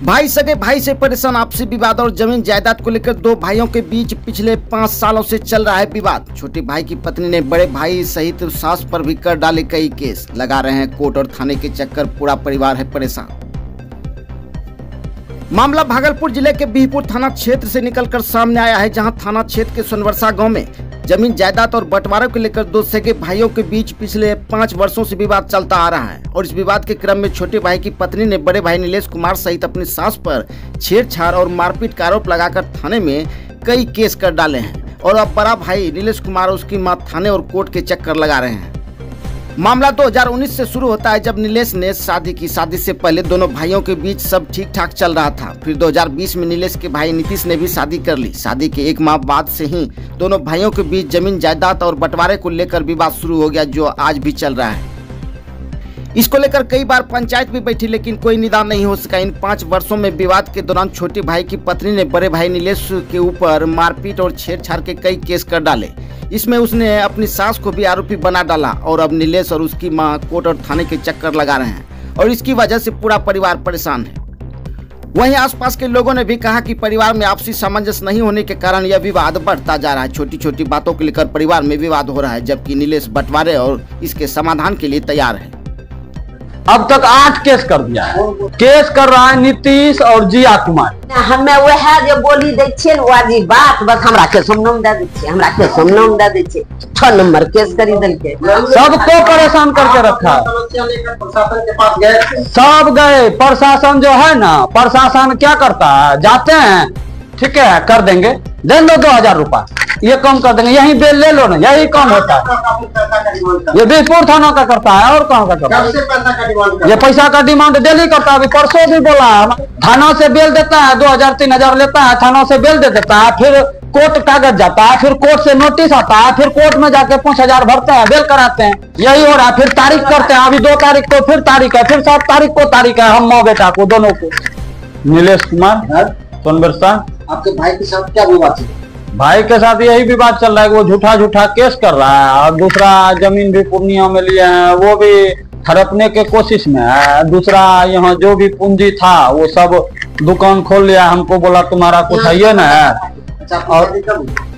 भाई सगे भाई से परेशान आपसी विवाद और जमीन जायदाद को लेकर दो भाइयों के बीच पिछले 5 सालों से चल रहा है विवाद। छोटे भाई की पत्नी ने बड़े भाई सहित सास पर भी कर डाले कई केस। लगा रहे हैं कोर्ट और थाने के चक्कर, पूरा परिवार है परेशान। मामला भागलपुर जिले के बिहपुर थाना क्षेत्र से निकलकर सामने आया है, जहां थाना क्षेत्र के सोनवर्षा गांव में जमीन जायदाद और बंटवारे को लेकर दो सगे भाइयों के बीच पिछले 5 वर्षों से विवाद चलता आ रहा है। और इस विवाद के क्रम में छोटे भाई की पत्नी ने बड़े भाई नीलेश कुमार सहित अपनी सास पर छेड़छाड़ और मारपीट का आरोप लगाकर थाने में कई केस कर डाले हैं। और अब बड़ा भाई नीलेश कुमार और उसकी मां थाने और कोर्ट के चक्कर लगा रहे हैं। मामला 2019 से शुरू होता है, जब नीलेश ने शादी की। शादी से पहले दोनों भाइयों के बीच सब ठीक ठाक चल रहा था। फिर 2020 में नीलेश के भाई नीतीश ने भी शादी कर ली। शादी के 1 माह बाद से ही दोनों भाइयों के बीच जमीन जायदाद और बंटवारे को लेकर विवाद शुरू हो गया, जो आज भी चल रहा है। इसको लेकर कई बार पंचायत भी बैठी, लेकिन कोई निदान नहीं हो सका। इन 5 वर्षों में विवाद के दौरान छोटे भाई की पत्नी ने बड़े भाई नीलेश के ऊपर मारपीट और छेड़छाड़ के कई केस कर डाले। इसमें उसने अपनी सास को भी आरोपी बना डाला और अब नीलेश और उसकी मां कोर्ट और थाने के चक्कर लगा रहे हैं और इसकी वजह से पूरा परिवार परेशान है। वहीं आसपास के लोगों ने भी कहा कि परिवार में आपसी सामंजस्य नहीं होने के कारण यह विवाद बढ़ता जा रहा है। छोटी छोटी बातों को लेकर परिवार में विवाद हो रहा है, जबकि नीलेश बंटवारे और इसके समाधान के लिए तैयार है। अब तक 8 केस कर दिया है। केस कर रहा है नीतीश और जिया कुमार। हमें वह जो बोली दै छियै वाजी बात बस हमरा के समनाम दे दै छियै, हमरा के समनाम दे दै छियै। 6 नंबर केस करी देलके, सबको परेशान करके रखा है। प्रशासन के पास गए, सब गए। प्रशासन जो है ना, प्रशासन क्या करता है, जाते हैं ठीक है कर देंगे, दे लो 2000 रुपया, ये कम कर देंगे, यही बिल ले लो ना, यही कम होता है। ये बिहपुर थाना का करता है और कहाँ का करता है। ये पैसा का डिमांड डेली करता है। अभी परसों भी बोला, थाना से बिल देता है 2000-3000 लेता है, थाना से बिल दे देता है, फिर कोर्ट कागज जाता है, फिर कोर्ट से नोटिस आता है, फिर कोर्ट में जाके 5000 भरते हैं, बिल कराते हैं। यही हो रहा है। फिर तारीख करते हैं, अभी 2 तारीख को फिर तारीख है, फिर 7 तारीख को तारीख है। हम 9 बेटा को दोनों को। नीलेश कुमार सोनवर्षा। आपके भाई के साथ क्या विवाद है? भाई के साथ यही विवाद चल रहा है, वो झूठा केस कर रहा है और दूसरा जमीन भी पूर्णिया में लिए हैं, वो भी हड़पने के कोशिश में है। दूसरा यहाँ जो भी पूंजी था वो सब दुकान खोल लिया। हमको बोला तुम्हारा कुछ है ये ना है। और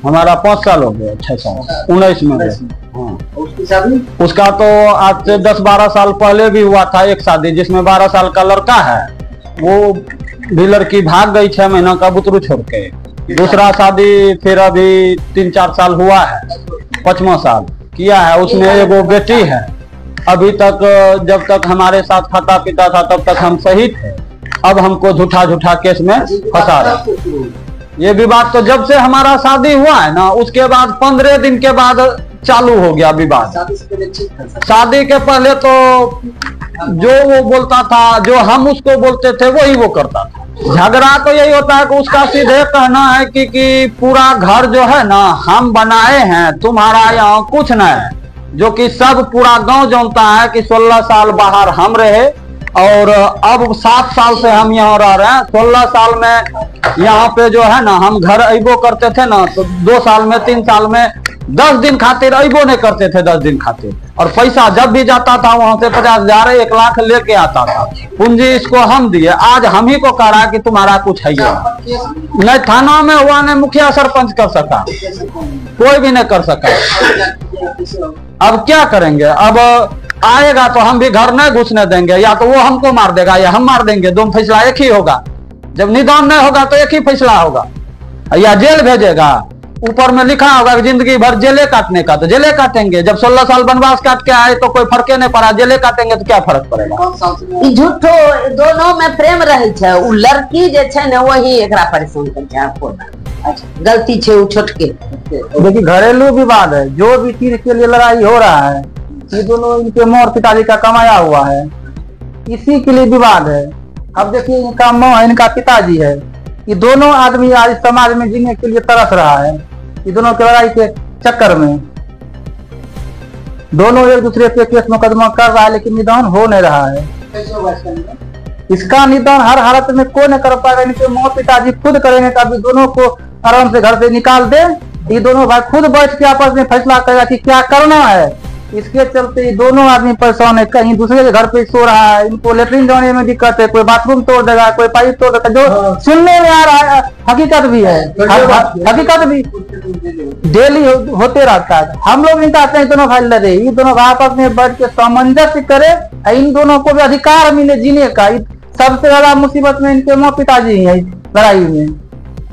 हमारा 5 साल हो गया, 6 साल 19 में। हाँ। उसका तो आज से 10-12 साल पहले भी हुआ था एक शादी, जिसमें 12 साल का लड़का है। वो भी लड़की भाग गई 6 महीना का बुतरू छोड़ के। दूसरा शादी फिर अभी 3-4 साल हुआ है, 5वां साल किया है। उसमें एगो बेटी है। अभी तक जब तक हमारे साथ खाता पीता था तब तक हम सही थे। अब हमको झूठा केस में फंसा रहा। ये विवाद तो जब से हमारा शादी हुआ है ना, उसके बाद 15 दिन के बाद चालू हो गया विवाद। शादी के पहले तो जो वो बोलता था, जो हम उसको बोलते थे वही वो करता था। झगड़ा तो यही होता है कि उसका सीधे कहना है कि पूरा घर जो है ना हम बनाए हैं, तुम्हारा यहाँ कुछ न है। जो कि सब पूरा गांव जानता है कि 16 साल बाहर हम रहे और अब 7 साल से हम यहाँ रह रहे हैं। 16 साल में यहाँ पे जो है ना हम घर अबो करते थे ना, तो 2 साल में 3 साल में 10 दिन खातिर अबो नहीं करते थे। 10 दिन खातिर। और पैसा जब भी जाता था वहां से 50,000 1 लाख लेके आता था। पूंजी इसको हम दिए। आज हम ही को कह रहा कि तुम्हारा कुछ है नहीं। थाना में हुआ, नहीं मुखिया सरपंच कर सका, कोई भी नहीं कर सका। अब क्या करेंगे? अब आएगा तो हम भी घर नहीं घुसने देंगे, या तो वो हमको मार देगा या हम मार देंगे। दोनों फैसला एक ही होगा। जब निदान नहीं होगा तो एक ही फैसला होगा, या जेल भेजेगा। ऊपर में लिखा होगा कि जिंदगी भर जेले काटने का, तो जेले काटेंगे। जब 16 साल वनवास काट के आए तो कोई फर्क नहीं पड़ा। जेले काटेंगे तो क्या फर्क पड़ेगा? झूठो दोनों में प्रेम रहे छे। उ लड़की जे छे ने वही एकरा परेशान कर छे। आपको गलती छे उ छोटके। देखिए घरेलू विवाद है, जो भी चीज के लिए लड़ाई हो रहा है, ये दोनों इनके माँ और पिताजी का कमाया हुआ है, इसी के लिए विवाद है। अब देखिए इनका माँ, इनका पिताजी है, ये दोनों आदमी आज समाज में जीने के लिए तरस रहा है। ये दोनों के लड़ाई के चक्कर में दोनों एक दूसरे पे केस मुकदमा कर रहा है, लेकिन निदान हो नहीं रहा है। इसका निदान हर हालत में कोई नहीं कर पाएगा। इनके माँ पिताजी खुद करेंगे, कभी दोनों को आराम से घर से निकाल दे। ये दोनों भाई खुद बैठ के आपस में फैसला करेगा कि क्या करना है। इसके चलते ये दोनों आदमी परेशान है, कहीं दूसरे के घर पे सो रहा है, इनको लेटरिन जाने में दिक्कत है, कोई बाथरूम तोड़ देगा, कोई पाइप तोड़ देगा, जो सुनने में आ रहा है हकीकत भी है, हकीकत भी डेली होते रहता है। हम लोग नहीं चाहते हैं दोनों भाई लड़े, ये दोनों भाई आपस में बैठ के सामंजस्य करे, इन दोनों को भी अधिकार मिले जीने का। सबसे ज्यादा मुसीबत में इनके माँ पिताजी है लड़ाई में।